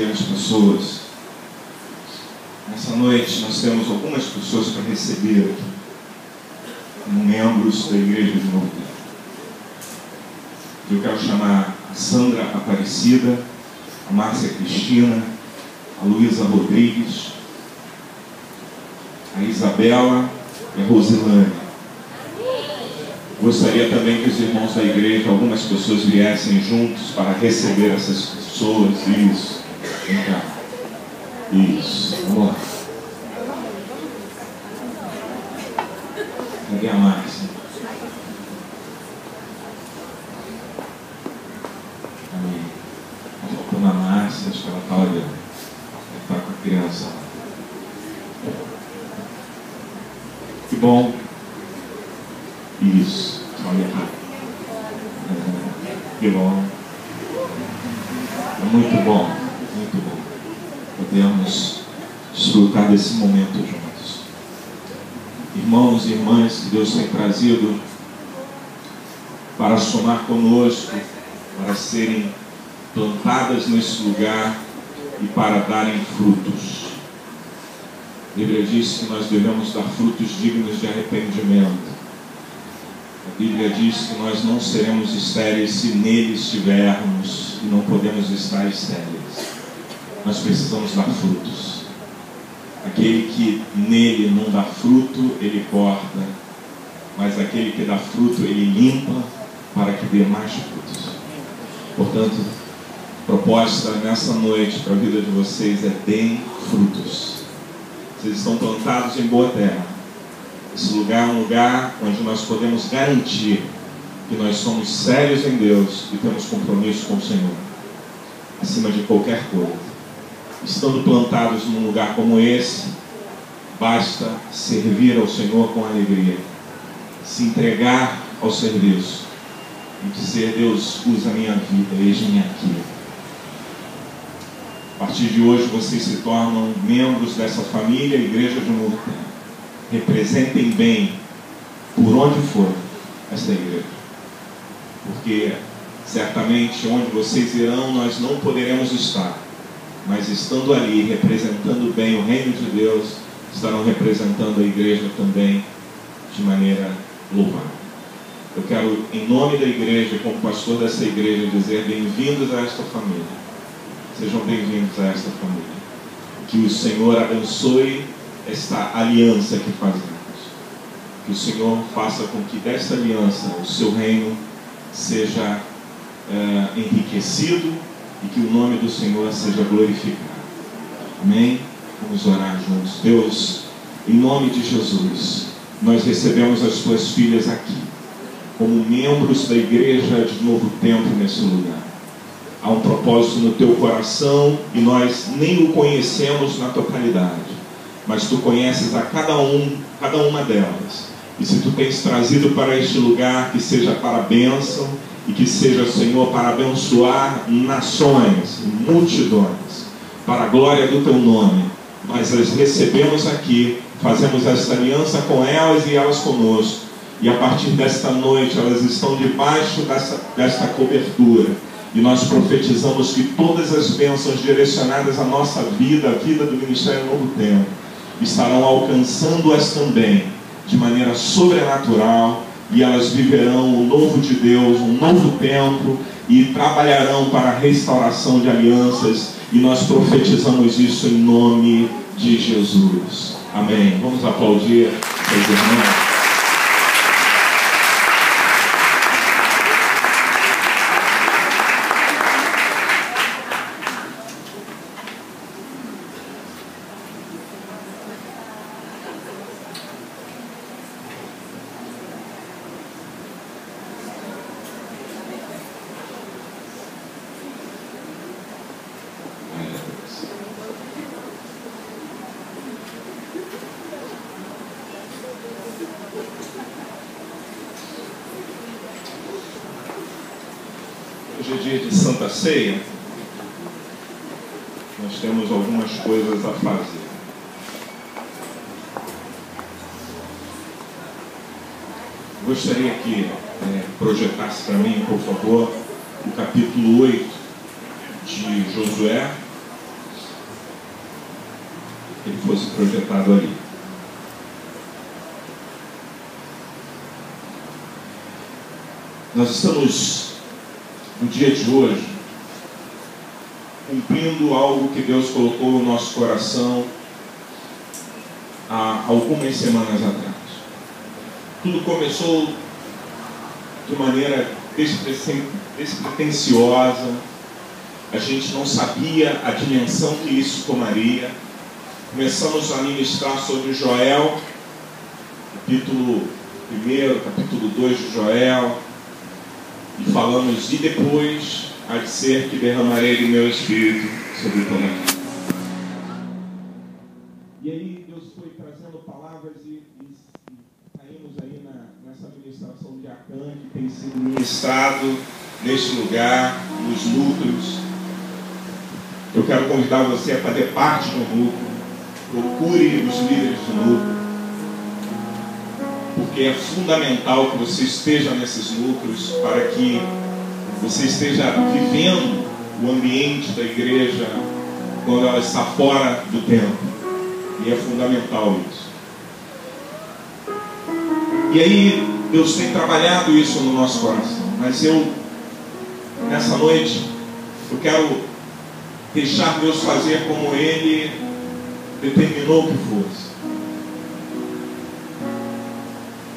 receber as pessoas. Nessa noite nós temos algumas pessoas para receber aqui, como membros da Igreja de Novo Tempo. Eu quero chamar a Sandra Aparecida, a Márcia Cristina, a Luísa Rodrigues, a Isabela e a Rosilane. Gostaria também que os irmãos da igreja, algumas pessoas viessem juntos para receber essas pessoas. Isso. Vem cá. Isso. Vamos lá. Cadê a Márcia? Amém. Está faltando a Márcia, acho que ela está olhando. Ela está com a criança lá. Que bom. Isso, olha aqui. Que bom. É muito bom, muito bom. Podemos desfrutar desse momento juntos. Irmãos e irmãs que Deus tem trazido para somar conosco, para serem plantadas nesse lugar e para darem frutos. A Bíblia diz que nós devemos dar frutos dignos de arrependimento. A Bíblia diz que nós não seremos estéreis se nele estivermos, e não podemos estar estéreis. Nós precisamos dar frutos. Aquele que nele não dá fruto, ele corta, mas aquele que dá fruto, ele limpa para que dê mais frutos. Portanto, a proposta nessa noite para a vida de vocês é deem frutos. Vocês estão plantados em boa terra. Esse lugar é um lugar onde nós podemos garantir que nós somos sérios em Deus e temos compromisso com o Senhor, acima de qualquer coisa. Estando plantados num lugar como esse, basta servir ao Senhor com alegria, se entregar ao serviço e dizer: Deus, usa a minha vida, eis-me aqui. A partir de hoje vocês se tornam membros dessa família, Igreja de Novo Tempo. Representem bem, por onde for, esta igreja. Porque certamente onde vocês irão nós não poderemos estar, mas estando ali, representando bem o reino de Deus, estarão representando a igreja também de maneira louvável. Eu quero, em nome da igreja, como pastor dessa igreja, dizer: bem-vindos a esta família. Sejam bem-vindos a esta família. Que o Senhor abençoe esta aliança que fazemos. Que o Senhor faça com que desta aliança o seu reino seja enriquecido e que o nome do Senhor seja glorificado. Amém? Vamos orar juntos. Deus, em nome de Jesus, nós recebemos as tuas filhas aqui como membros da Igreja de Novo Tempo nesse lugar. Há um propósito no teu coração e nós nem o conhecemos na totalidade, mas tu conheces a cada uma delas. E se tu tens trazido para este lugar, que seja para a bênção e que seja, Senhor, para abençoar nações, multidões, para a glória do teu nome. Nós as recebemos aqui, fazemos esta aliança com elas e elas conosco. E a partir desta noite elas estão debaixo desta cobertura. E nós profetizamos que todas as bênçãos direcionadas à nossa vida, à vida do Ministério Novo Tempo, estarão alcançando-as também de maneira sobrenatural, e elas viverão o novo de Deus, um novo tempo, e trabalharão para a restauração de alianças, e nós profetizamos isso em nome de Jesus. Amém. Vamos aplaudir os irmãos. Hoje é dia de Santa Ceia. Nós temos algumas coisas a fazer. Gostaria que projetasse para mim, por favor, o capítulo 8 de Josué. ele fosse projetado ali. Nós estamos, no dia de hoje, cumprindo algo que Deus colocou no nosso coração há algumas semanas atrás. Tudo começou de maneira despretensiosa. A gente não sabia a dimensão que isso tomaria. Começamos a ministrar sobre Joel, capítulo 1, capítulo 2 de Joel, e falamos, e depois há de ser que derramarei do meu espírito sobre toda a terra. E aí Deus foi trazendo palavras e caímos aí nessa ministração de Acã, que tem sido ministrado neste lugar, nos núcleos. Eu quero convidar você a fazer parte do núcleo. Procure os líderes do núcleo, porque é fundamental que você esteja nesses núcleos para que você esteja vivendo o ambiente da igreja quando ela está fora do templo. E é fundamental isso. E aí Deus tem trabalhado isso no nosso coração. Mas nessa noite, eu quero deixar Deus fazer como Ele determinou que fosse.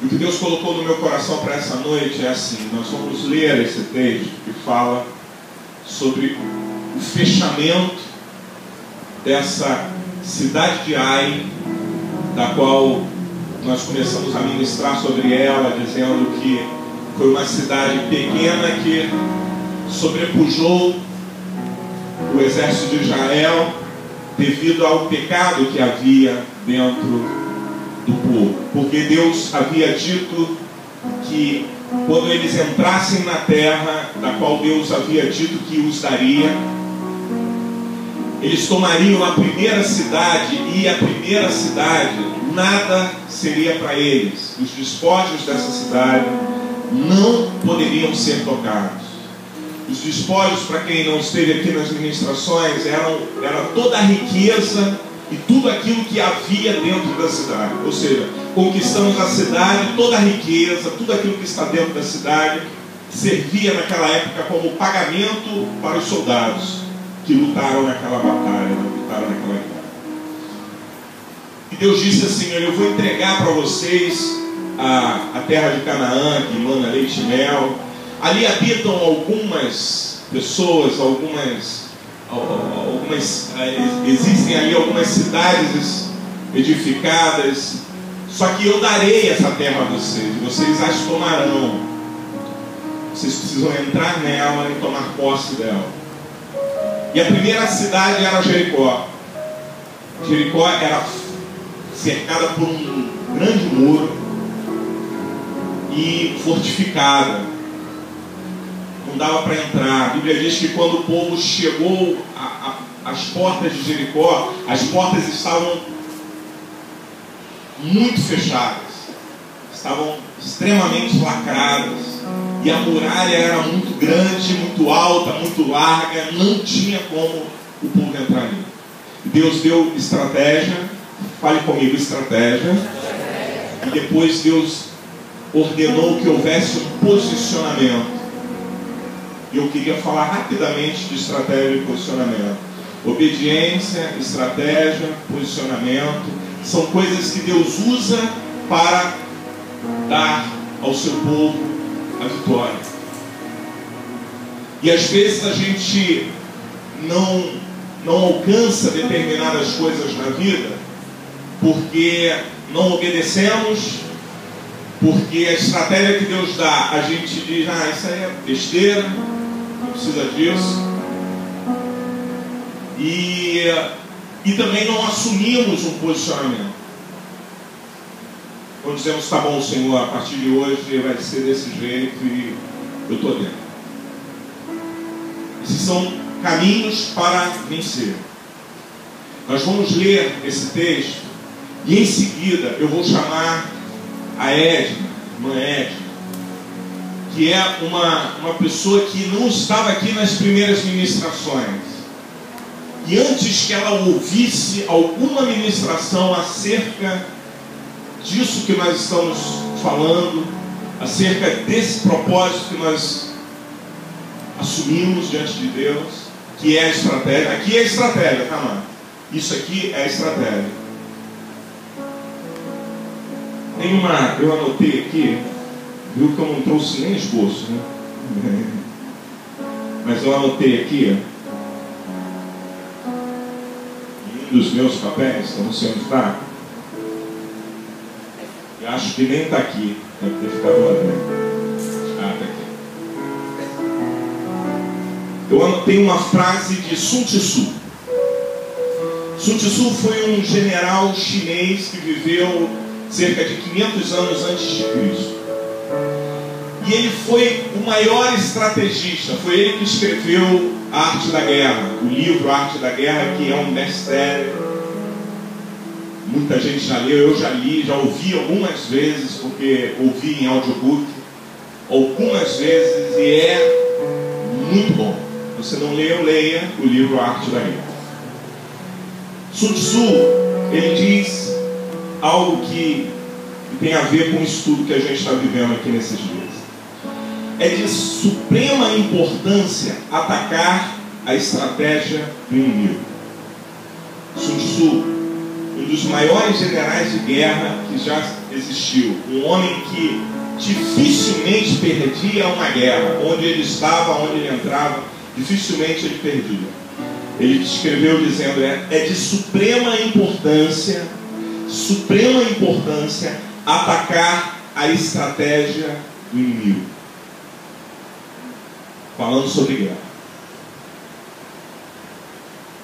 E o que Deus colocou no meu coração para essa noite é assim: nós vamos ler esse texto que fala sobre o fechamento dessa cidade de Ai, da qual nós começamos a ministrar sobre ela, dizendo que foi uma cidade pequena que sobrepujou o exército de Israel devido ao pecado que havia dentro do povo. Porque Deus havia dito que quando eles entrassem na terra da qual Deus havia dito que os daria, eles tomariam a primeira cidade, e a primeira cidade nada seria para eles. Os despojos dessa cidade não poderiam ser tocados. Os despojos, para quem não esteve aqui nas ministrações, era toda a riqueza e tudo aquilo que havia dentro da cidade. Ou seja, conquistamos a cidade, toda a riqueza, tudo aquilo que está dentro da cidade servia naquela época como pagamento para os soldados que lutaram naquela batalha, lutaram naquela guerra. E Deus disse assim: eu vou entregar para vocês a terra de Canaã, que emana leite e mel. Ali habitam algumas pessoas, existem ali algumas cidades edificadas. Só que eu darei essa terra a vocês, vocês as tomarão. Vocês precisam entrar nela e tomar posse dela. E a primeira cidade era Jericó. Jericó era cercada por um grande muro e fortificada. Não dava para entrar. A Bíblia diz que quando o povo chegou às portas de Jericó, as portas estavam muito fechadas, estavam extremamente lacradas, e a muralha era muito grande, muito alta, muito larga, não tinha como o povo entrar ali. Deus deu estratégia, fale comigo, estratégia, e depois Deus ordenou que houvesse um posicionamento. E eu queria falar rapidamente de estratégia e posicionamento. Obediência, estratégia, posicionamento são coisas que Deus usa para dar ao seu povo a vitória. E às vezes a gente não alcança determinadas coisas na vida porque não obedecemos, porque a estratégia que Deus dá, a gente diz: isso aí é besteira, não precisa disso. E também não assumimos um posicionamento. Quando dizemos: tá bom, Senhor, a partir de hoje vai ser desse jeito e eu estou dentro. Esses são caminhos para vencer. Nós vamos ler esse texto e em seguida eu vou chamar a Edna, irmã Edna, que é uma pessoa que não estava aqui nas primeiras ministrações, E antes que ela ouvisse alguma ministração acerca disso que nós estamos falando, acerca desse propósito que nós assumimos diante de Deus, que é a estratégia. Aqui é a estratégia, tá, mano? Isso aqui é a estratégia. Eu anotei aqui, viu que eu não trouxe nem esboço, né? Mas eu anotei aqui, em um dos meus papéis, eu não sei onde está. Eu acho que nem está aqui, deve ter ficado lá dentro. Ah, está aqui. Eu anotei uma frase de Sun Tzu. Sun Tzu foi um general chinês que viveu cerca de 500 anos antes de Cristo. E ele foi o maior estrategista. Foi ele que escreveu A Arte da Guerra, o livro A Arte da Guerra, que é um best-seller. Muita gente já leu, eu já li, já ouvi algumas vezes, porque ouvi em audiobook algumas vezes, e é muito bom. Se você não leu, leia o livro A Arte da Guerra. Sun Tzu, ele diz algo que tem a ver com o estudo que a gente está vivendo aqui nesses dias. É de suprema importância atacar a estratégia do inimigo. Sun Tzu, um dos maiores generais de guerra que já existiu, um homem que dificilmente perdia uma guerra, onde ele estava, onde ele entrava, dificilmente ele perdia. Ele escreveu dizendo, é de suprema importância atacar a estratégia do inimigo. Falando sobre guerra.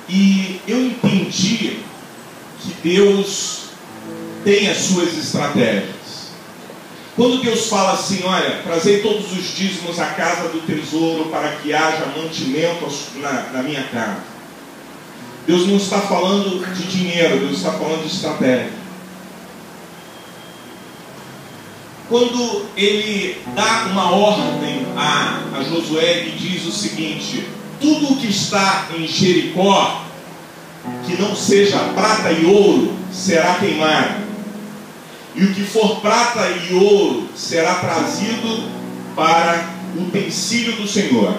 E eu entendi que Deus tem as suas estratégias. Quando Deus fala assim, olha, trazei todos os dízimos à casa do tesouro para que haja mantimento na minha casa. Deus não está falando de dinheiro, Deus está falando de estratégia. Quando ele dá uma ordem a Josué e diz o seguinte: tudo o que está em Jericó, que não seja prata e ouro, será queimado. E o que for prata e ouro será trazido para o utensílio do Senhor,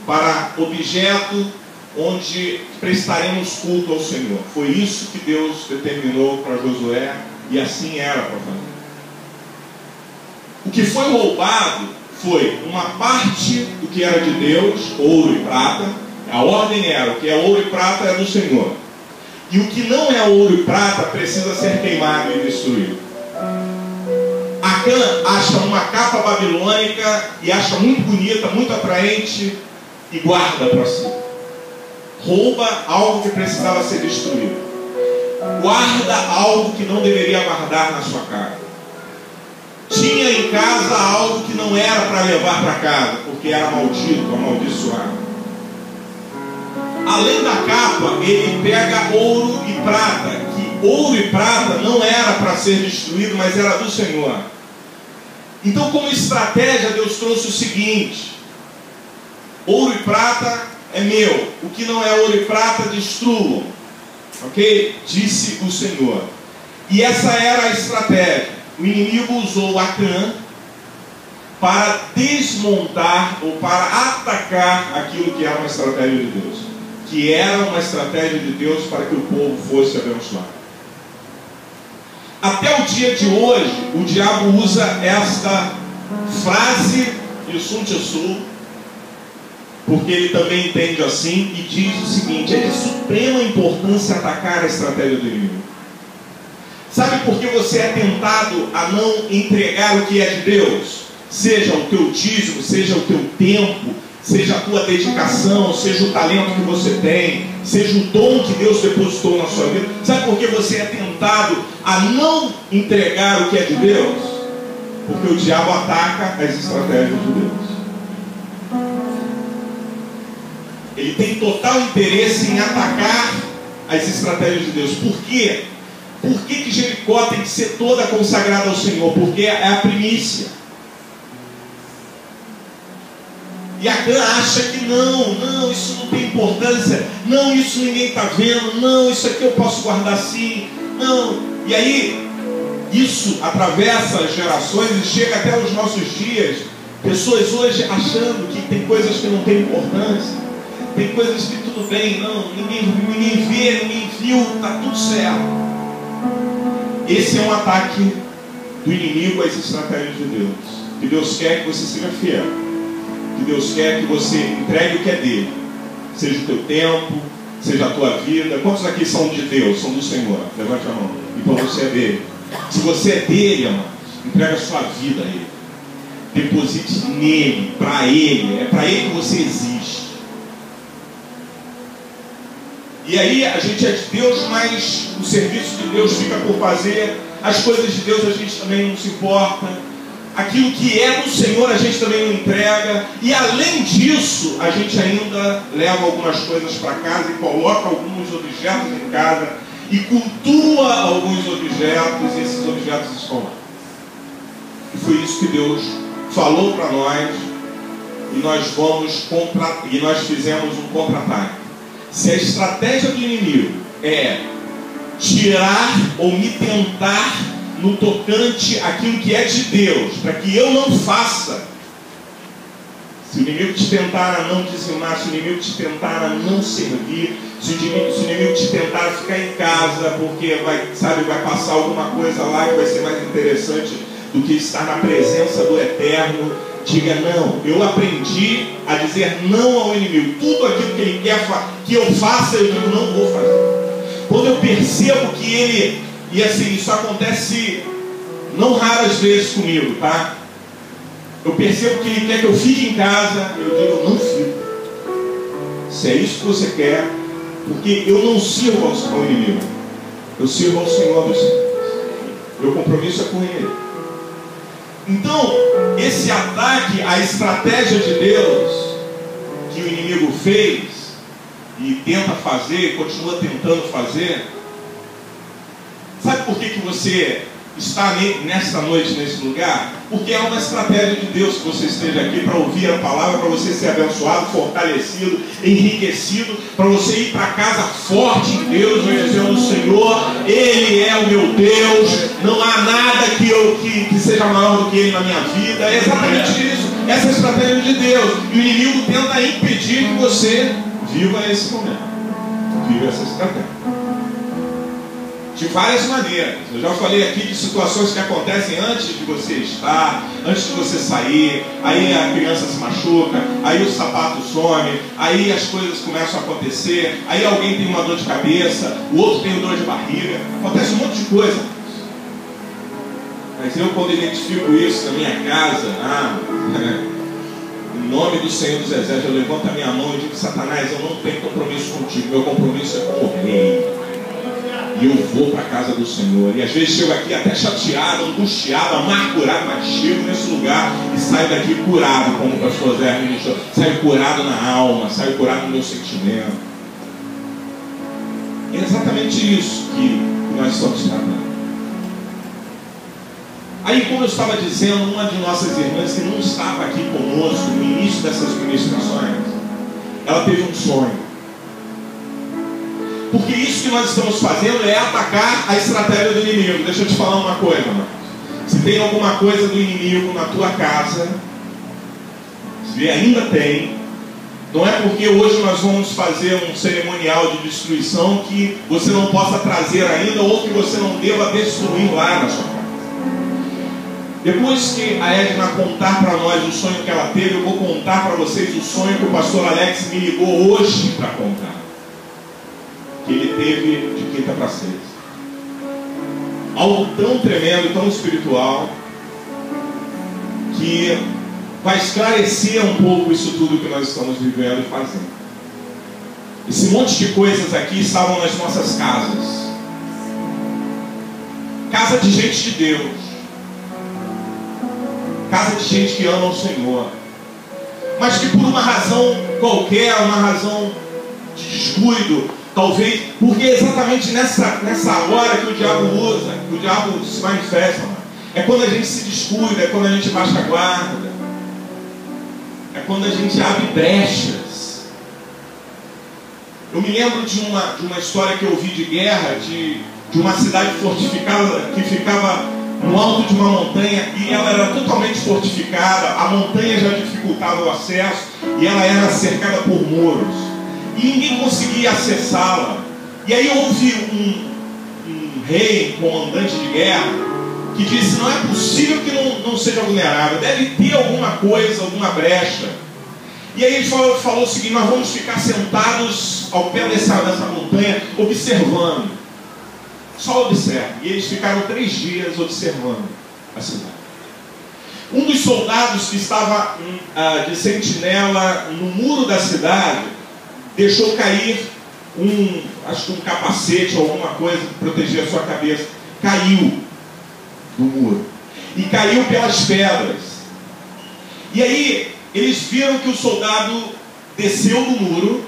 para objeto onde prestaremos culto ao Senhor. Foi isso que Deus determinou para Josué, e assim era para fazer. O que foi roubado foi uma parte do que era de Deus, ouro e prata. A ordem era: o que é ouro e prata é do Senhor. E o que não é ouro e prata precisa ser queimado e destruído. Acã acha uma capa babilônica e acha muito bonita, muito atraente, e guarda para si. Rouba algo que precisava ser destruído. Guarda algo que não deveria guardar na sua casa. Tinha em casa algo que não era para levar para casa, porque era maldito, amaldiçoado. Além da capa, ele pega ouro e prata, que ouro e prata não era para ser destruído, mas era do Senhor. Então, como estratégia, Deus trouxe o seguinte: ouro e prata é meu, o que não é ouro e prata, destruam. Ok? Disse o Senhor. E essa era a estratégia. O inimigo usou Acã para desmontar ou para atacar aquilo que era uma estratégia de Deus, que era uma estratégia de Deus para que o povo fosse abençoado. Até o dia de hoje, o diabo usa esta frase de Sun Tzu, porque ele também entende assim, e diz o seguinte: é de suprema importância atacar a estratégia do inimigo. Sabe por que você é tentado a não entregar o que é de Deus? Seja o teu dízimo, seja o teu tempo, seja a tua dedicação, seja o talento que você tem, seja o dom que Deus depositou na sua vida. Sabe por que você é tentado a não entregar o que é de Deus? Porque o diabo ataca as estratégias de Deus. Ele tem total interesse em atacar as estratégias de Deus. Por quê? Por que Jericó tem que ser toda consagrada ao Senhor? Porque é a primícia. E Acã acha que não, isso não tem importância, não, isso ninguém está vendo, não, isso aqui eu posso guardar assim, não. E aí, isso atravessa as gerações e chega até os nossos dias. Pessoas hoje achando que tem coisas que não têm importância, tem coisas que tudo bem, não, ninguém vê, ninguém viu, está tudo certo. Esse é um ataque do inimigo às estratégias de Deus. Que Deus quer que você seja fiel, que Deus quer que você entregue o que é dele, seja o teu tempo, seja a tua vida. Quantos aqui são de Deus, são do Senhor? Levante a mão. Então você é dele. Se você é dele, amados, entrega a sua vida a ele, deposite nele, para ele, é para ele que você existe. E aí a gente é de Deus, mas o serviço de Deus fica por fazer, as coisas de Deus a gente também não se importa, aquilo que é do Senhor a gente também não entrega, e além disso a gente ainda leva algumas coisas para casa e coloca alguns objetos em casa e cultua alguns objetos, e esses objetos estão lá. E foi isso que Deus falou para nós, e nós fizemos um contra-ataque. Se a estratégia do inimigo é tirar ou me tentar no tocante aquilo que é de Deus, para que eu não faça, se o inimigo te tentar a não dizimar, se o inimigo te tentar a não servir, se o inimigo te tentar a ficar em casa, porque vai passar alguma coisa lá que vai ser mais interessante do que estar na presença do Eterno, diga não. Eu aprendi a dizer não ao inimigo. Tudo aquilo que ele quer que eu faça, eu digo não vou fazer. Quando eu percebo que ele, e assim, isso acontece não raras vezes comigo, tá? Eu percebo que ele quer que eu fique em casa, eu digo eu não fico. Se é isso que você quer, porque eu não sirvo ao inimigo, eu sirvo ao Senhor dos Senhores. Meu compromisso é com ele. Então, esse ataque à estratégia de Deus que o inimigo fez e tenta fazer, continua tentando fazer, sabe por que você está nesta noite, nesse lugar? Porque é uma estratégia de Deus que você esteja aqui para ouvir a palavra, para você ser abençoado, fortalecido, enriquecido, para você ir para casa forte em Deus, dizendo: Senhor, Ele é o meu Deus, não há nada que seja maior do que Ele na minha vida. É exatamente isso, essa é a estratégia de Deus. E o inimigo tenta impedir que você viva esse momento, viva essa estratégia de várias maneiras. Eu já falei aqui de situações que acontecem antes de você estar, antes de você sair. Aí a criança se machuca, aí o sapato some, aí as coisas começam a acontecer, aí alguém tem uma dor de cabeça, o outro tem dor de barriga, acontece um monte de coisa. Mas eu, quando identifico isso na minha casa, em nome do Senhor dos Exércitos, eu levanto a minha mão e digo: Satanás, eu não tenho compromisso contigo, meu compromisso é com o Rei. E eu vou para a casa do Senhor. E às vezes chego aqui até chateado, angustiado, amargurado, mas chego nesse lugar e saio daqui curado, como o pastor Zé ministrou. Saio curado na alma, saio curado no meu sentimento. É exatamente isso que nós estamos tratando. Aí, como eu estava dizendo, uma de nossas irmãs que não estava aqui conosco no início dessas ministrações, ela teve um sonho. Porque isso que nós estamos fazendo é atacar a estratégia do inimigo. Deixa eu te falar uma coisa, mano. Se tem alguma coisa do inimigo na tua casa, se ainda tem, não é porque hoje nós vamos fazer um cerimonial de destruição que você não possa trazer ainda, ou que você não deva destruir lá na sua casa. Depois que a Edna contar para nós o sonho que ela teve, eu vou contar para vocês o sonho que o pastor Alex me ligou hoje para contar, que ele teve de quinta para sexta. Algo tão tremendo, tão espiritual, que vai esclarecer um pouco isso tudo que nós estamos vivendo e fazendo. Esse monte de coisas aqui estavam nas nossas casas. Casa de gente de Deus. Casa de gente que ama o Senhor. Mas que por uma razão qualquer, uma razão de descuido, talvez, porque é exatamente nessa hora que o diabo usa, que o diabo se manifesta, mano. É quando a gente se descuida, é quando a gente baixa a guarda. é quando a gente abre brechas. Eu me lembro de uma história que eu ouvi de guerra, de uma cidade fortificada que ficava no alto de uma montanha, e ela era totalmente fortificada, a montanha já dificultava o acesso, e ela era cercada por muros, e ninguém conseguia acessá-la. E aí houve um rei, um comandante de guerra, que disse: não é possível que não seja vulnerável, deve ter alguma coisa, alguma brecha. E aí ele falou o seguinte: nós vamos ficar sentados ao pé dessa montanha, observando. Só observe. E eles ficaram 3 dias observando a cidade. Um dos soldados que estava de sentinela no muro da cidade deixou cair acho que um capacete ou alguma coisa que protegia a sua cabeça. Caiu do muro. E caiu pelas pedras. E aí eles viram que o soldado desceu do muro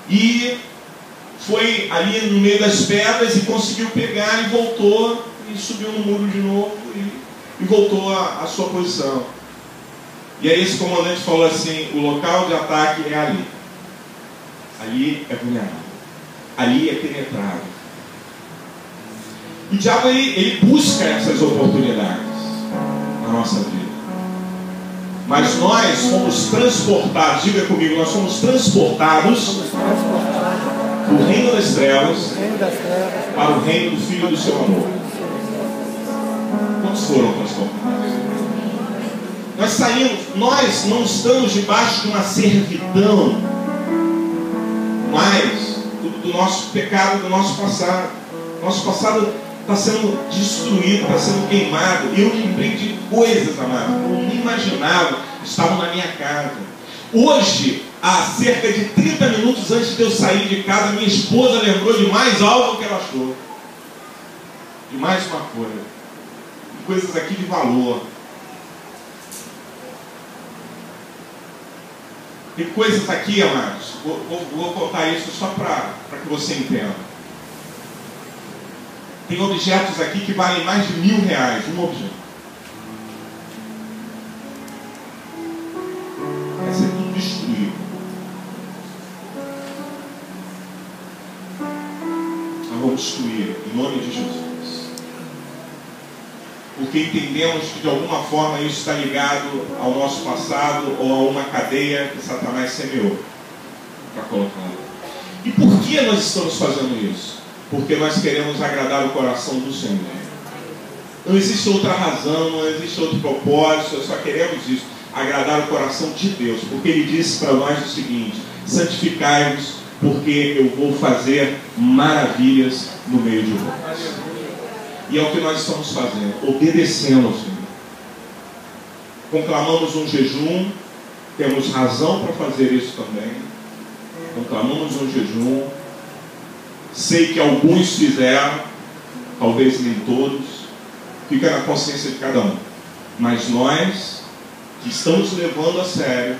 e foi ali no meio das pedras e conseguiu pegar e voltou e subiu no muro de novo e voltou à sua posição. E aí esse comandante falou assim: o local de ataque é ali. Ali é vulnerável. Ali é penetrável. O diabo ele busca essas oportunidades na nossa vida. Mas nós fomos transportados, diga comigo, nós fomos transportados do reino das trevas para o reino do Filho do seu amor. Quantos foram transportados? Nós saímos, nós não estamos debaixo de uma servidão mais do nosso pecado, do nosso passado. Nosso passado está sendo destruído, está sendo queimado. Eu lembrei de coisas, amados, que eu nem imaginava, estavam na minha casa. Hoje, há cerca de 30 minutos antes de eu sair de casa, minha esposa lembrou de mais algo que ela achou. De mais uma coisa. De coisas aqui de valor. Tem coisas aqui, amados, vou contar isso só para que você entenda. Tem objetos aqui que valem mais de R$1.000, um objeto. Vai ser tudo destruído. Nós vamos destruir em nome de Jesus. Porque entendemos que de alguma forma isso está ligado ao nosso passado ou a uma cadeia que Satanás semeou para colocar lá. E por que nós estamos fazendo isso? Porque nós queremos agradar o coração do Senhor. Não existe outra razão, não existe outro propósito, nós só queremos isso, agradar o coração de Deus. Porque Ele disse para nós o seguinte: santificai-vos, porque eu vou fazer maravilhas no meio de vós. E é o que nós estamos fazendo, obedecendo ao Senhor. Conclamamos um jejum, temos razão para fazer isso também. Conclamamos um jejum. Sei que alguns fizeram, talvez nem todos. Fica na consciência de cada um. Mas nós, que estamos levando a sério,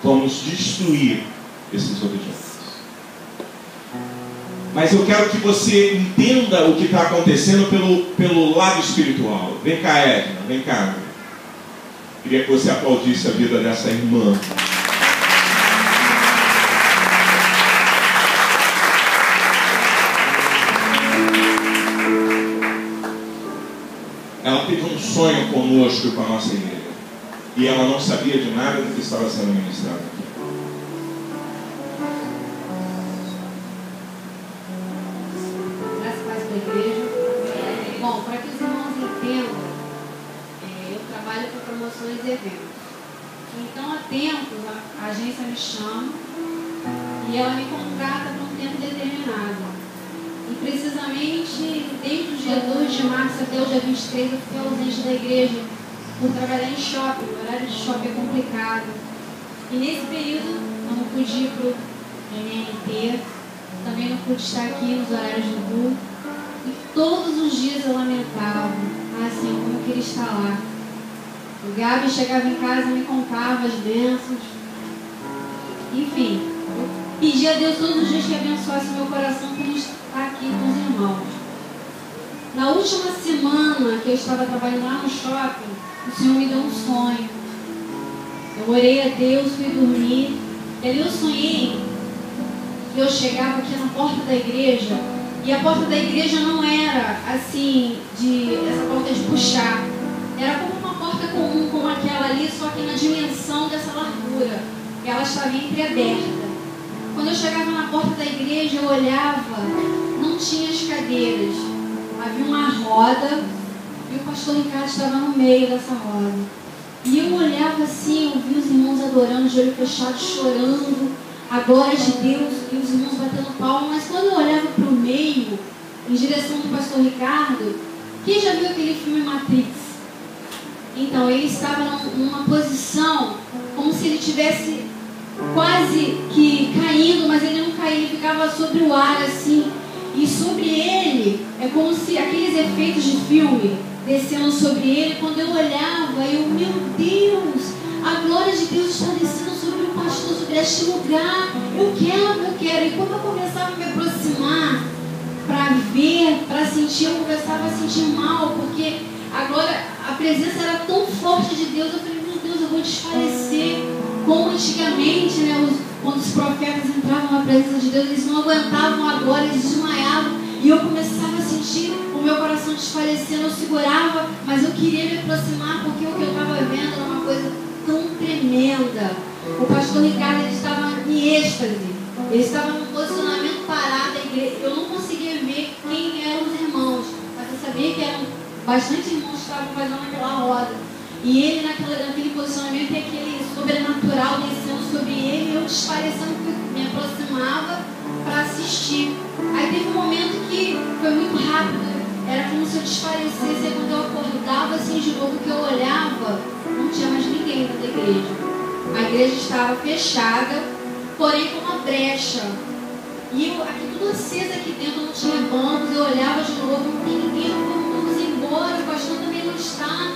vamos destruir esses objetos. Mas eu quero que você entenda o que está acontecendo pelo lado espiritual. Vem cá, Edna, vem cá. Queria que você aplaudisse a vida dessa irmã. Ela teve um sonho conosco e com a nossa igreja. E ela não sabia de nada do que estava sendo ministrado aqui. Bom, para que os irmãos entendam, eu trabalho com promoções e eventos. Então, há tempos, a agência me chama e ela me contrata para um tempo determinado. E precisamente, desde o dia 2 de março até o dia 23, eu fiquei ausente da igreja por trabalhar em shopping. O horário de shopping é complicado. E nesse período, eu não pude ir para o MNT, também não pude estar aqui nos horários do culto. E todos os dias eu lamentava: Senhor, como eu queria estar lá. O Gabi chegava em casa e me contava as bênçãos. Enfim, eu pedi a Deus todos os dias que abençoasse meu coração para estar aqui com os irmãos. Na última semana que eu estava trabalhando lá no shopping, o Senhor me deu um sonho. Eu orei a Deus, fui dormir. E ali eu sonhei que eu chegava aqui na porta da igreja. E a porta da igreja não era assim, essa porta de puxar. Era como uma porta comum, como aquela ali, só que na dimensão dessa largura. E ela estava entreaberta. Quando eu chegava na porta da igreja, eu olhava, não tinha as cadeiras. Havia uma roda e o pastor Ricardo estava no meio dessa roda. E eu olhava assim, eu via os irmãos adorando, de olho fechado, chorando, a glória de Deus, e os irmãos batendo palma. Mas quando eu olhava para o meio, em direção do pastor Ricardo, quem já viu aquele filme Matrix? Então, ele estava numa posição como se ele tivesse quase que caindo, mas ele não caía, ele ficava sobre o ar assim. E sobre ele, é como se aqueles efeitos de filme descendo sobre ele. Quando eu olhava, meu Deus, a glória de Deus está descendo sobre o pastor, sobre este lugar. Eu quero. E quando eu começava a me aproximar para ver, para sentir, eu começava a sentir mal, porque agora a presença era tão forte de Deus. Eu falei, meu Deus, eu vou desfalecer. Como antigamente, né, quando os profetas entravam na presença de Deus, eles não aguentavam a glória, eles desmaiavam. E eu começava a sentir o meu coração desfalecendo. Eu segurava, mas eu queria me aproximar, porque o que eu estava vendo era uma coisa tão tremenda. O pastor Ricardo, ele estava em êxtase. Ele estava num posicionamento parado. Eu não conseguia ver quem eram os irmãos, mas eu sabia que eram bastante irmãos que estavam fazendo aquela roda. E ele naquele posicionamento, e aquele sobrenatural descendo sobre ele, eu desfalecendo, me aproximava para assistir. Aí teve um momento que foi muito rápido, era como se eu desfalecesse. E quando eu acordava assim de novo, que eu olhava, não tinha mais ninguém dentro da igreja. A igreja estava fechada, porém com uma brecha. E aqui tudo aceso aqui dentro, não tinha bancos. Eu olhava de novo, não tem ninguém, vamos embora, o pastor também não está.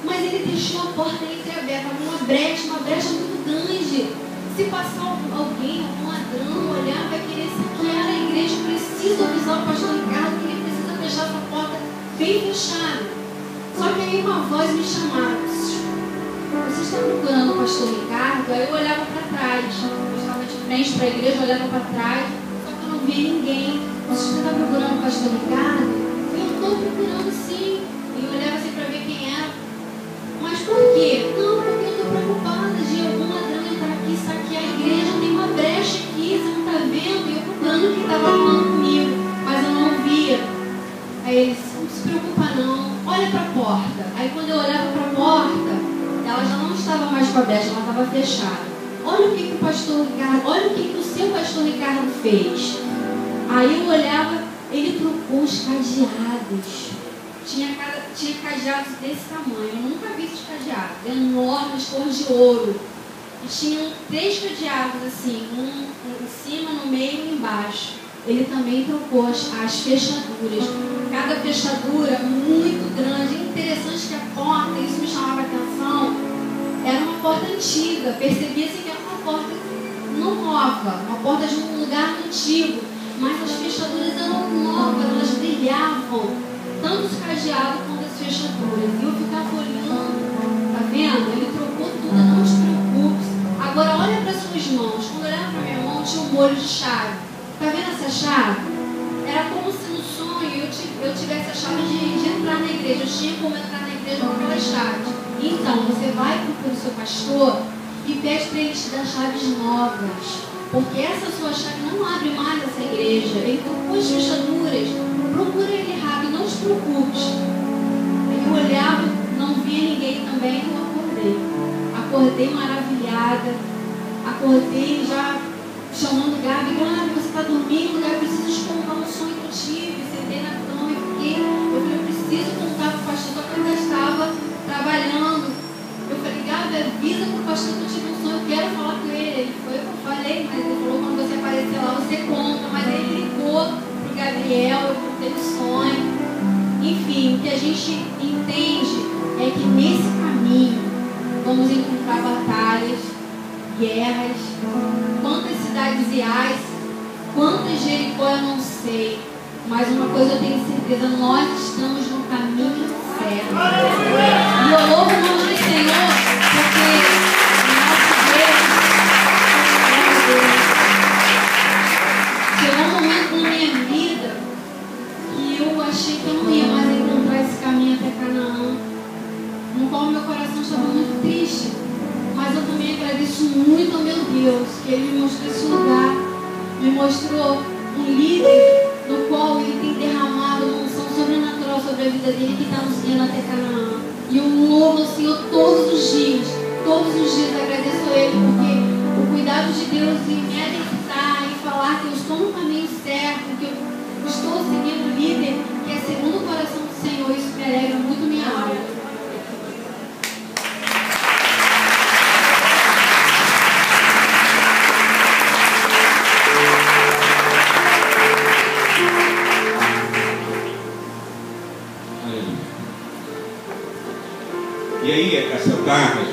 Mas ele deixou a porta entreaberta, uma brecha muito grande. Se passar alguém, algum ladrão, olhar, vai querer saquear a igreja. Eu preciso avisar o pastor Ricardo que ele precisa fechar essa porta bem fechada. Só que aí uma voz me chamava: você está procurando o pastor Ricardo? Aí eu olhava para trás. Eu estava de frente para a igreja, olhava para trás, só que eu não via ninguém. Você está procurando o pastor Ricardo? Eu estou procurando sim. E eu olhava assim para ver quem era. Mas por quê? Não, porque eu estou preocupada de algum ladrão entrar aqui e saquear a igreja. Tem uma brecha aqui, você não está vendo? E eu procurando quem estava falando comigo, mas eu não via. Aí ele disse: não se preocupa não, olha para a porta. Aí quando eu olhava para a porta, ela já não estava mais com a brecha, ela estava fechada. Olha o que o pastor Ricardo, olha o que o seu pastor Ricardo fez. Aí eu olhava, ele trocou os cadeados. Tinha cadeados desse tamanho. Eu nunca vi esses cadeados, enormes, cor de ouro. E tinham 3 cadeados assim, um em cima, no meio e embaixo. Ele também trocou as fechaduras. Cada fechadura muito grande. Interessante que a porta, isso me chamava a atenção, era uma porta antiga. Percebia-se que era uma porta não nova, uma porta de um lugar antigo. Mas as fechaduras eram novas, elas brilhavam. Tanto os cadeados quanto as fechaduras. E eu ficava olhando, tá vendo? Ele trocou tudo, não te preocupes. Agora olha para as suas mãos. Quando eu olhava para minha mão, tinha um molho de chave. Tá vendo essa chave? Era como se no sonho eu tivesse a chave de entrar na igreja. Eu tinha como entrar na igreja com aquelas chaves. Então, você vai procurar o seu pastor e pede para ele te dar chaves novas. Porque essa sua chave não abre mais essa igreja. Ele trocou as fechaduras. Procura ele rápido, não te preocupes. Aí eu olhava, não via ninguém também, então eu acordei. Acordei maravilhada. Acordei já chamando Gabi. Gabi, você está dormindo? Gabi, eu preciso te contar um sonho que eu tive. Sentei na cama e fiquei. Eu falei, eu preciso contar para o pastor, só que eu ainda estava trabalhando. Eu falei, Gabi, avisa para o pastor que eu tive um sonho, eu quero falar com ele. Ele foi, eu falei, mas ele falou, quando você aparecer lá, você conta. Mas ele ligou para o Gabriel, eu contei o sonho. Enfim, o que a gente entende é que nesse caminho vamos encontrar batalhas, guerras, quantas cidades reais, quantas Jericó eu não sei, mas uma coisa eu tenho certeza, nós estamos no caminho certo. E eu louvo o nome do Senhor, porque estava muito triste. Mas eu também agradeço muito ao meu Deus, que Ele me mostrou esse lugar, me mostrou um líder no qual Ele tem derramado uma unção sobrenatural sobre a vida dele, que está nos guiando até Canaã. E eu louvo ao Senhor todos os dias agradeço a Ele, porque o cuidado de Deus em me alertar, em falar que eu estou no caminho certo, que eu estou seguindo o líder, que é segundo o coração do Senhor, isso me alegra muito minha alma. E aí, essa tarde,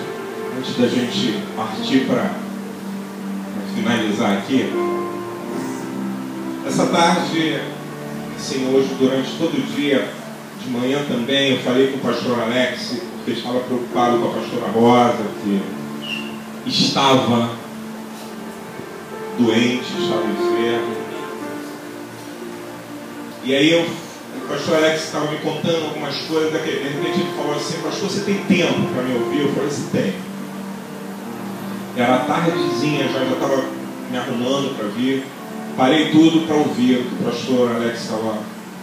antes da gente partir para finalizar aqui, essa tarde, assim, hoje, durante todo o dia, de manhã também, eu falei com o pastor Alex, porque estava preocupado com a pastora Rosa, que estava doente, estava enfermo. E aí o pastor Alex estava me contando algumas coisas, de repente ele falou assim: pastor, você tem tempo para me ouvir? Eu falei assim: tem. Era tardezinha, já estava me arrumando para vir, parei tudo para ouvir o que o pastor Alex estava.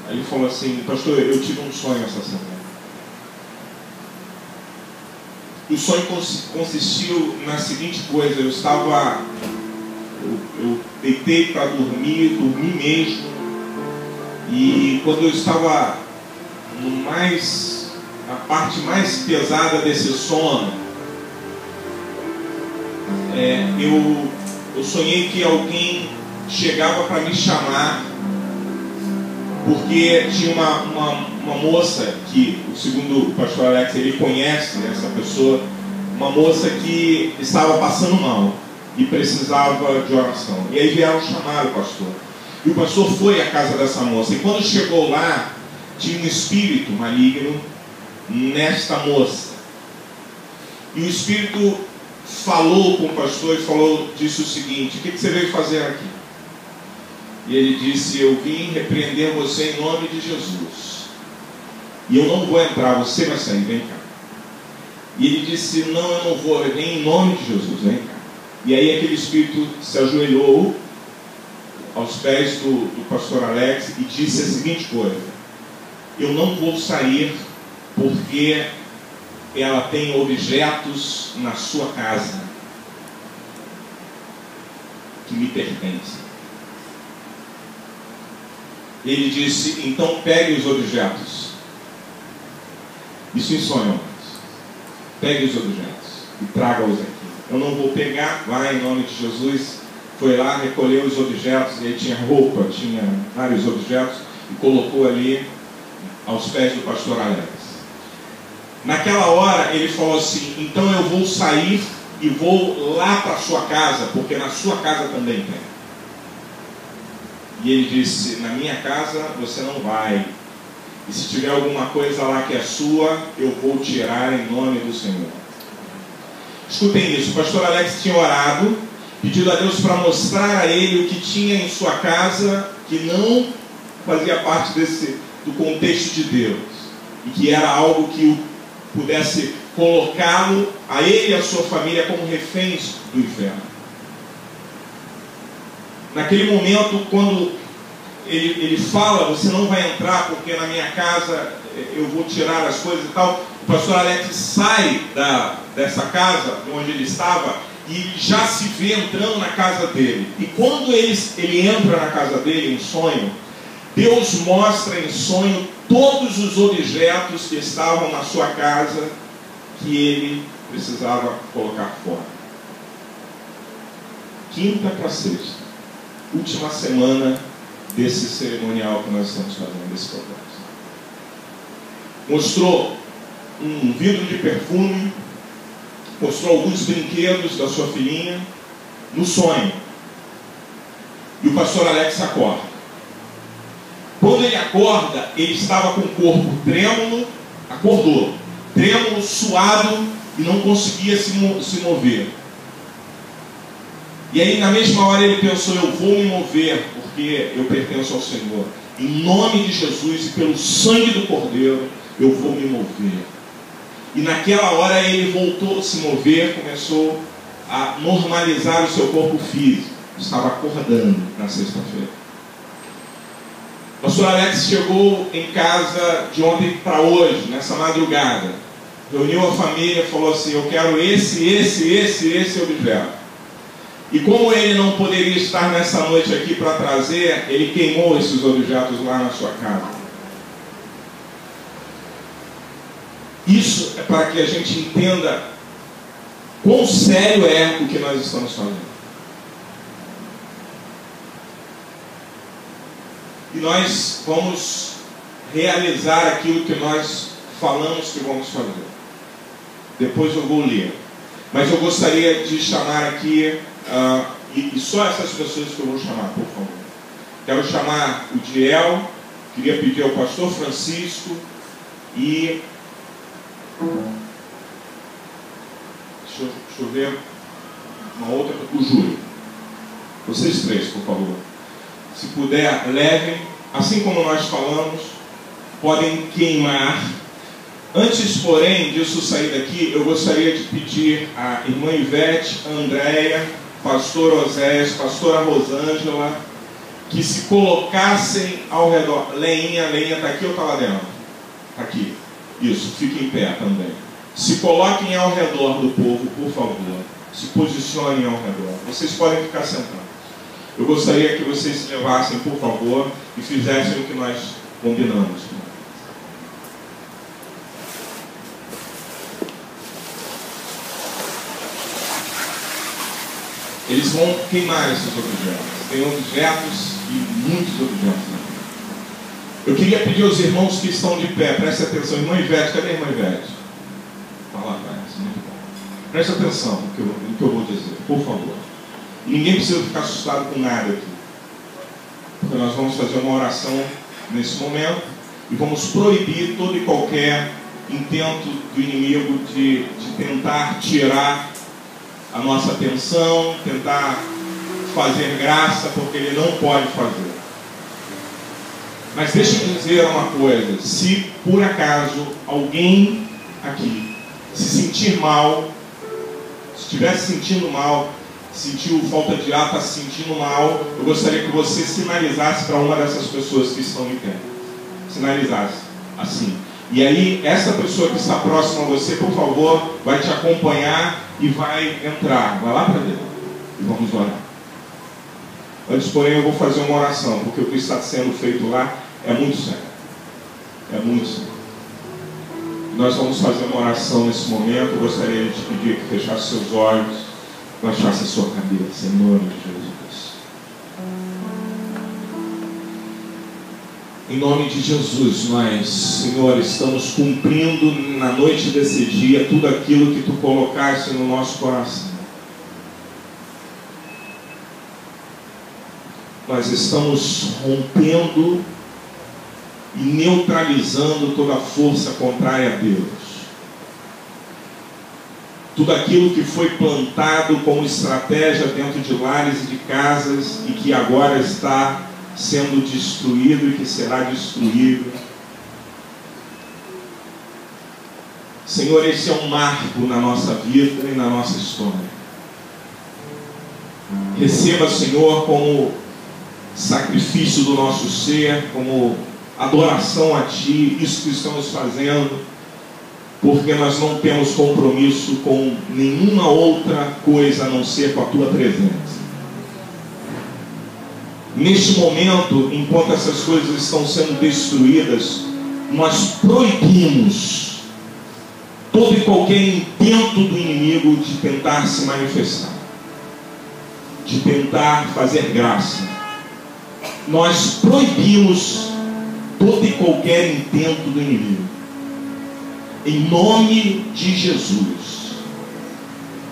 Aí ele falou assim: pastor, eu tive um sonho essa semana. E o sonho consistiu na seguinte coisa: eu deitei para dormir mesmo. E quando eu estava na parte mais pesada desse sono, eu sonhei que alguém chegava para me chamar, porque tinha uma moça que, segundo o pastor Alex, ele conhece essa pessoa, uma moça que estava passando mal e precisava de oração. E aí vieram chamar o pastor. E o pastor foi à casa dessa moça. E quando chegou lá, tinha um espírito maligno nesta moça. E o espírito falou com o pastor e disse o seguinte: o que você veio fazer aqui? E ele disse: eu vim repreender você em nome de Jesus. E eu não vou entrar, você vai sair, vem cá. E ele disse: não, eu não vou, eu venho em nome de Jesus, vem cá. E aí aquele espírito se ajoelhou aos pés do pastor Alex e disse a seguinte coisa: eu não vou sair porque ela tem objetos na sua casa que me pertencem. Ele disse: então pegue os objetos. Isso em sonho. Pegue os objetos e traga-os aqui. Eu não vou pegar, vai em nome de Jesus. Foi lá, recolheu os objetos, e aí tinha roupa, tinha vários objetos, e colocou ali aos pés do pastor Alex. Naquela hora ele falou assim: então eu vou sair e vou lá para a sua casa, porque na sua casa também tem. E ele disse: na minha casa você não vai, e se tiver alguma coisa lá que é sua, eu vou tirar em nome do Senhor. Escutem isso, o pastor Alex tinha orado, pedido a Deus para mostrar a ele o que tinha em sua casa que não fazia parte do contexto de Deus, e que era algo que o pudesse colocá-lo, a ele e a sua família, como reféns do inferno. Naquele momento, quando ele fala: você não vai entrar porque na minha casa eu vou tirar as coisas e tal, o pastor Alex sai dessa casa onde ele estava e já se vê entrando na casa dele. E quando ele entra na casa dele em sonho, Deus mostra em sonho todos os objetos que estavam na sua casa que ele precisava colocar fora. Quinta para sexta, última semana desse cerimonial que nós estamos fazendo, desse propósito. Mostrou um vidro de perfume, mostrou alguns brinquedos da sua filhinha no sonho. E o pastor Alex acorda. Quando ele acorda, ele estava com o corpo trêmulo, acordou, trêmulo, suado, e não conseguia se mover. E aí na mesma hora ele pensou: eu vou me mover, porque eu pertenço ao Senhor. Em nome de Jesus e pelo sangue do Cordeiro, eu vou me mover. E naquela hora ele voltou a se mover, começou a normalizar o seu corpo físico. Estava acordando na sexta-feira. O pastor Alex chegou em casa de ontem para hoje, nessa madrugada. Reuniu a família e falou assim: eu quero esse objeto. E como ele não poderia estar nessa noite aqui para trazer, ele queimou esses objetos lá na sua casa. Isso é para que a gente entenda quão sério é o que nós estamos fazendo. E nós vamos realizar aquilo que nós falamos que vamos fazer. Depois eu vou ler. Mas eu gostaria de chamar aqui, e só essas pessoas que eu vou chamar, por favor. Quero chamar o Diel, queria pedir ao pastor Francisco e... Deixa eu ver uma outra, o Júlio. Vocês três, por favor. Se puder, levem, assim como nós falamos, podem queimar. Antes, porém, disso sair daqui, eu gostaria de pedir à irmã Ivete, a Andréia, pastor Oséias, pastora Rosângela, que se colocassem ao redor. Leinha está aqui ou está lá dentro? Está aqui. Isso, fiquem em pé também. Se coloquem ao redor do povo, por favor. Se posicionem ao redor. Vocês podem ficar sentados. Eu gostaria que vocês se levassem, por favor, e fizessem o que nós combinamos. Eles vão queimar esses objetos. Tem objetos e muitos objetos. Eu queria pedir aos irmãos que estão de pé, preste atenção. Irmã Ivete, cadê a irmã Ivete? Está lá atrás, muito bom. Preste atenção no que eu vou dizer, por favor. Ninguém precisa ficar assustado com nada aqui. Porque nós vamos fazer uma oração nesse momento e vamos proibir todo e qualquer intento do inimigo de tentar tirar a nossa atenção, tentar fazer graça, porque ele não pode fazer. Mas deixa eu dizer uma coisa: se por acaso alguém aqui se sentir mal, se estiver se sentindo mal, sentiu falta de ar, está se sentindo mal, eu gostaria que você sinalizasse para uma dessas pessoas que estão em pé. Sinalizasse, assim. E aí, essa pessoa que está próxima a você, por favor, vai te acompanhar e vai entrar. Vai lá para dentro e vamos orar. Antes, porém, eu vou fazer uma oração, porque o que está sendo feito lá é muito sério. É muito sério. Nós vamos fazer uma oração nesse momento. Eu gostaria de te pedir que fechasse seus olhos, baixasse a sua cabeça, em nome de Jesus. Em nome de Jesus, nós, Senhor, estamos cumprindo na noite desse dia tudo aquilo que Tu colocaste no nosso coração. Nós estamos rompendo e neutralizando toda a força contrária a Deus. Tudo aquilo que foi plantado como estratégia dentro de lares e de casas e que agora está sendo destruído e que será destruído. Senhor, esse é um marco na nossa vida e na nossa história. Receba, Senhor, como sacrifício do nosso ser, como adoração a Ti, isso que estamos fazendo, porque nós não temos compromisso com nenhuma outra coisa a não ser com a Tua presença. Neste momento, enquanto essas coisas estão sendo destruídas, nós proibimos todo e qualquer intento do inimigo de tentar se manifestar, de tentar fazer graça. Nós proibimos todo e qualquer intento do inimigo, em nome de Jesus,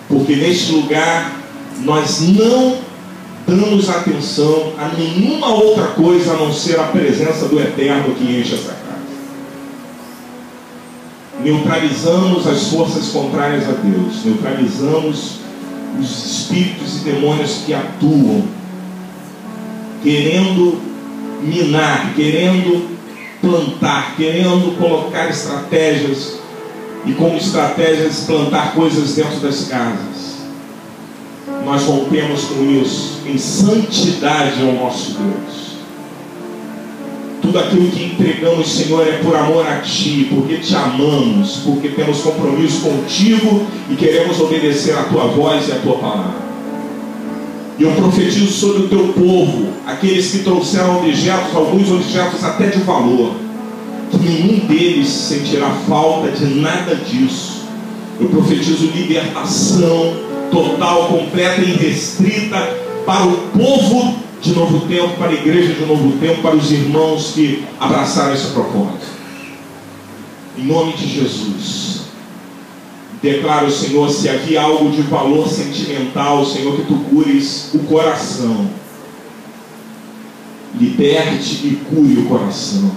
porque neste lugar nós não damos atenção a nenhuma outra coisa a não ser a presença do Eterno que enche essa casa. Neutralizamos as forças contrárias a Deus, neutralizamos os espíritos e demônios que atuam, querendo minar, querendo plantar, querendo colocar estratégias e como estratégias plantar coisas dentro das casas. Nós rompemos com isso em santidade ao nosso Deus. Tudo aquilo que entregamos, Senhor, é por amor a Ti, porque Te amamos, porque temos compromisso contigo e queremos obedecer a Tua voz e a Tua palavra. E eu profetizo sobre o Teu povo, aqueles que trouxeram objetos, alguns objetos até de valor, que nenhum deles sentirá falta de nada disso. Eu profetizo libertação total, completa e restrita para o povo de Novo Tempo, para a igreja de Novo Tempo, para os irmãos que abraçaram esse propósito. Em nome de Jesus, declaro, Senhor, se havia algo de valor sentimental, Senhor, que Tu cures o coração. Liberte e cure o coração.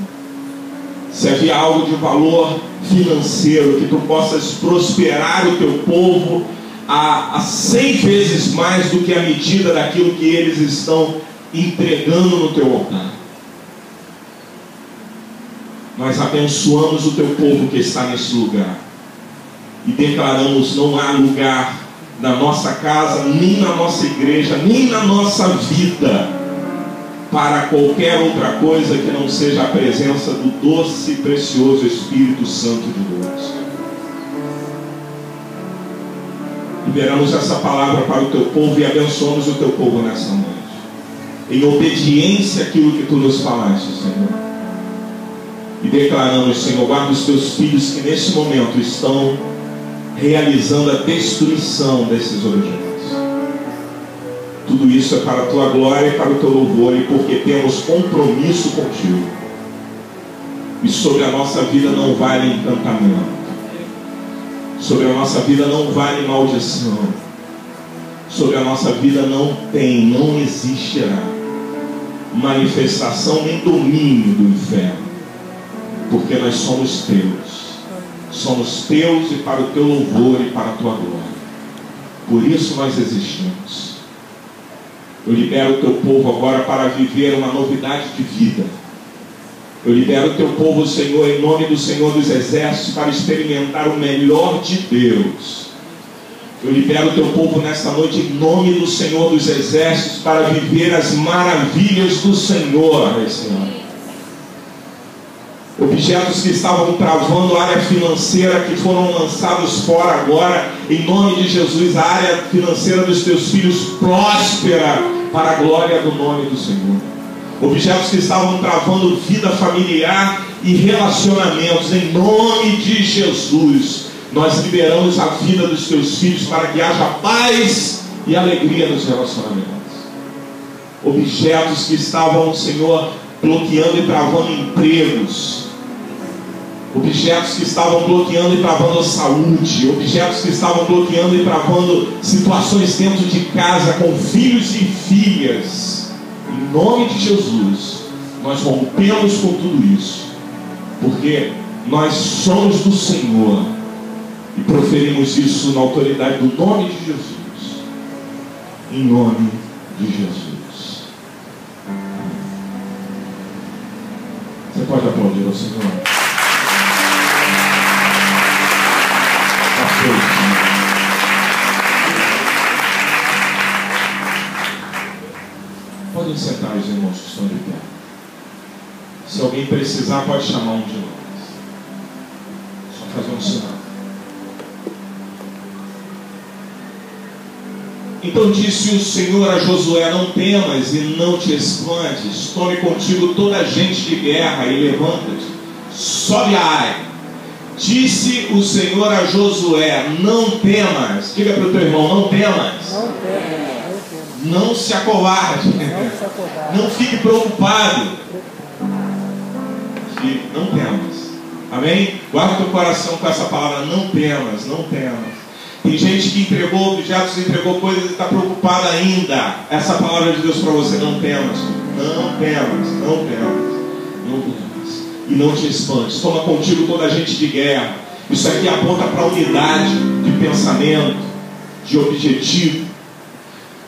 Se havia algo de valor financeiro, que Tu possas prosperar o Teu povo a 100 vezes mais do que a medida daquilo que eles estão entregando no Teu altar. Nós abençoamos o Teu povo que está nesse lugar e declaramos: não há lugar na nossa casa, nem na nossa igreja, nem na nossa vida para qualquer outra coisa que não seja a presença do doce e precioso Espírito Santo de Deus. Liberamos essa palavra para o Teu povo e abençoamos o Teu povo nessa noite, em obediência àquilo que Tu nos falaste, Senhor. E declaramos, Senhor, guarda os Teus filhos que nesse momento estão realizando a destruição desses objetos. Tudo isso é para a Tua glória e para o Teu louvor, e porque temos compromisso contigo. E sobre a nossa vida não vale encantamento, sobre a nossa vida não vale maldição, sobre a nossa vida não existirá manifestação nem domínio do inferno, porque nós somos Teus e para o Teu louvor e para a Tua glória. Por isso nós existimos. Eu libero o Teu povo agora para viver uma novidade de vida. Eu libero o Teu povo, Senhor, em nome do Senhor dos Exércitos, para experimentar o melhor de Deus. Eu libero o Teu povo nesta noite em nome do Senhor dos Exércitos para viver as maravilhas do Senhor esse ano. Objetos que estavam travando a área financeira, que foram lançados fora agora, em nome de Jesus. A área financeira dos Teus filhos próspera para a glória do nome do Senhor. Objetos que estavam travando vida familiar e relacionamentos, em nome de Jesus, nós liberamos a vida dos Teus filhos para que haja paz e alegria nos relacionamentos. Objetos que estavam, Senhor, bloqueando e travando empregos, objetos que estavam bloqueando e travando a saúde, objetos que estavam bloqueando e travando situações dentro de casa com filhos e filhas. Em nome de Jesus, nós rompemos com tudo isso, porque nós somos do Senhor e proferimos isso na autoridade do nome de Jesus. Em nome de Jesus. Você pode aplaudir ao Senhor? Podem sentar os irmãos que estão de pé. Se alguém precisar, pode chamar um de nós. Só fazer um sinal. Então disse o Senhor a Josué: não temas e não te espantes, tome contigo toda a gente de guerra e levanta-te, sobe a Ai. Disse o Senhor a Josué: não temas. Diga para o teu irmão: não temas. Não temas. Não se acovarde. Não fique preocupado. Não temas. Amém? Guarda o teu coração com essa palavra: não temas, não temas. Tem gente que entregou objetos, entregou coisas e está preocupada ainda. Essa palavra de Deus para você: não temas. Não temas, não temas, não temas. E não te espantes. Toma contigo toda a gente de guerra. Isso aqui aponta para a unidade de pensamento, de objetivo.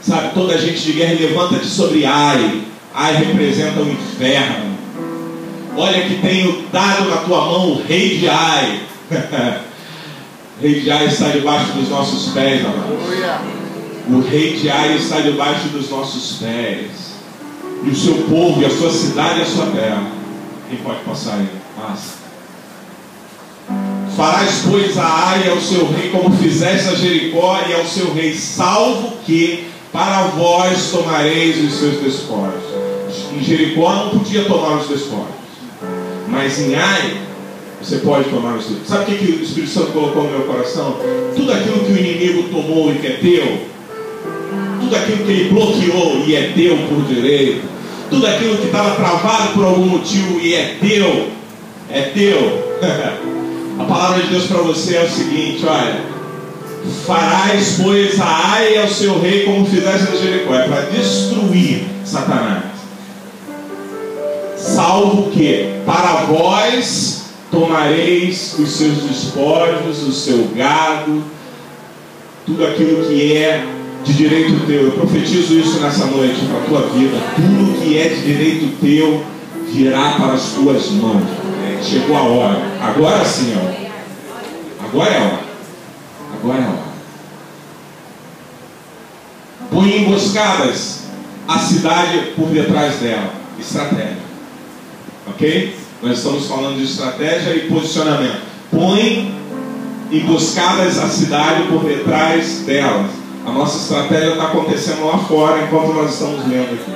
Sabe, toda a gente de guerra. Levanta-te sobre Ai. Ai representa o inferno. Olha que tenho dado na tua mão o rei de Ai. Rei de Ai está debaixo dos nossos pés, amados. O Rei de Ai está debaixo dos nossos pés. E o seu povo, e a sua cidade, e a sua terra. Quem pode passar aí? Passa. Farás, pois, a Ai e ao seu rei, como fizeste a Jericó e ao seu rei, salvo que para vós tomareis os seus despojos. Em Jericó não podia tomar os despojos, mas em Ai você pode tomar os despojos. Sabe o que o Espírito Santo colocou no meu coração? Tudo aquilo que o inimigo tomou e que é teu, tudo aquilo que ele bloqueou e é teu por direito, tudo aquilo que estava travado por algum motivo e é teu, é teu. A palavra de Deus para você é o seguinte, olha: farás, pois, a Ai e ao seu rei como fizeste a Jericó. É para destruir Satanás. Salvo que para vós tomareis os seus despojos, o seu gado, tudo aquilo que é de direito teu. Eu profetizo isso nessa noite para a tua vida. Tudo que é de direito teu virá para as tuas mãos. Chegou a hora. Agora sim, ó. Agora é a hora. Agora é a hora. Põe emboscadas a cidade por detrás dela. Estratégia. Ok? Nós estamos falando de estratégia e posicionamento. Põe emboscadas a cidade por detrás delas. A nossa estratégia está acontecendo lá fora enquanto nós estamos lendo aqui.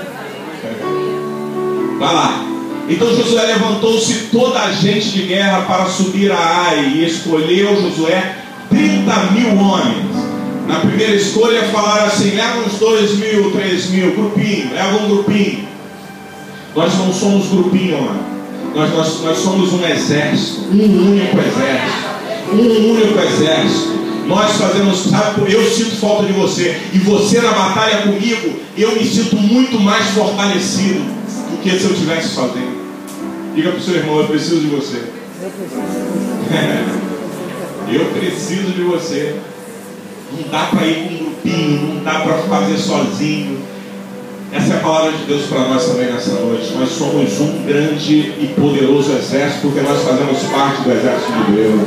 Vai lá. Então Josué levantou-se toda a gente de guerra para subir a Ai, e escolheu Josué 30.000 homens. Na primeira escolha falaram assim: leva uns 2.000, 3.000, grupinho, leva um grupinho. Nós não somos grupinho, mano. Nós somos um exército, um único exército. Um único exército. Nós fazemos, sabe, eu sinto falta de você, e você na batalha comigo, eu me sinto muito mais fortalecido do que se eu estivesse sozinho. Diga para o seu irmão: eu preciso de você. Eu preciso de você. Não dá para ir com um grupinho, não dá para fazer sozinho. Essa é a palavra de Deus para nós também nessa noite. Nós somos um grande e poderoso exército, porque nós fazemos parte do exército de Deus.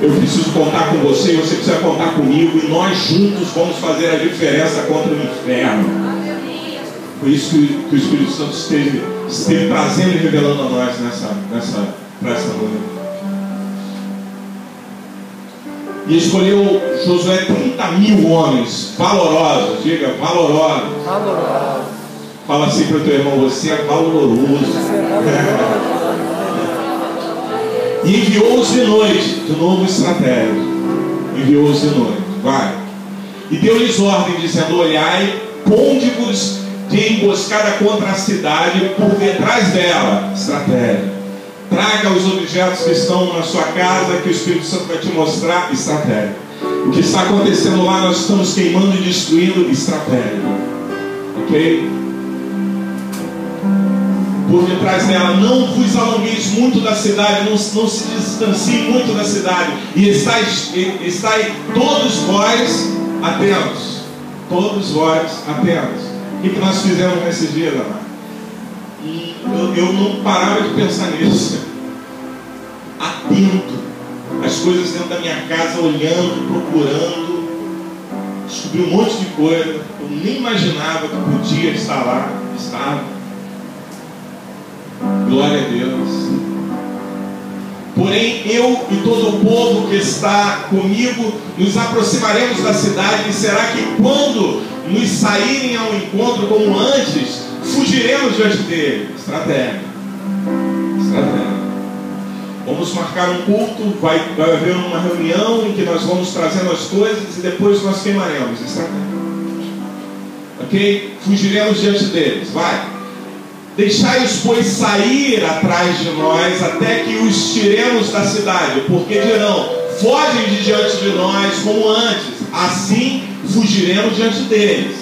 Eu preciso contar com você e você precisa contar comigo, e nós juntos vamos fazer a diferença contra o inferno. Por isso que o Espírito Santo esteve trazendo e revelando a nós para essa noite. E escolheu Josué 30.000 homens valorosos. Diga, valorosos. Fala assim para o teu irmão: você é valoroso. E enviou-os de noite. De novo, estratégia. Enviou-os de noite. Vai. E deu-lhes ordem, dizendo: olhai, ponde-vos de emboscada contra a cidade por detrás dela. Estratégia. Traga os objetos que estão na sua casa, que o Espírito Santo vai te mostrar. Estratégia. O que está acontecendo lá, nós estamos queimando e destruindo. Estratégia. Ok? Por detrás dela, não vos alongueis muito da cidade, não se distancie muito da cidade, e estai todos vós atentos. Todos vós atentos. O que nós fizemos nesses dias, amado? Eu não parava de pensar nisso. Atento. As coisas dentro da minha casa, olhando, procurando. Descobri um monte de coisa. Eu nem imaginava que podia estar lá. Estava. Glória a Deus. Porém, eu e todo o povo que está comigo nos aproximaremos da cidade, e será que quando nos saírem ao encontro como antes, fugiremos diante dele? Estratégia. Estratégia. Vamos marcar um culto, vai haver uma reunião em que nós vamos trazendo as coisas e depois nós queimaremos. Estratégia. Ok? Fugiremos diante deles. Vai. Deixai-os, pois, sair atrás de nós, até que os tiremos da cidade, porque dirão: fogem de diante de nós como antes, assim fugiremos diante deles.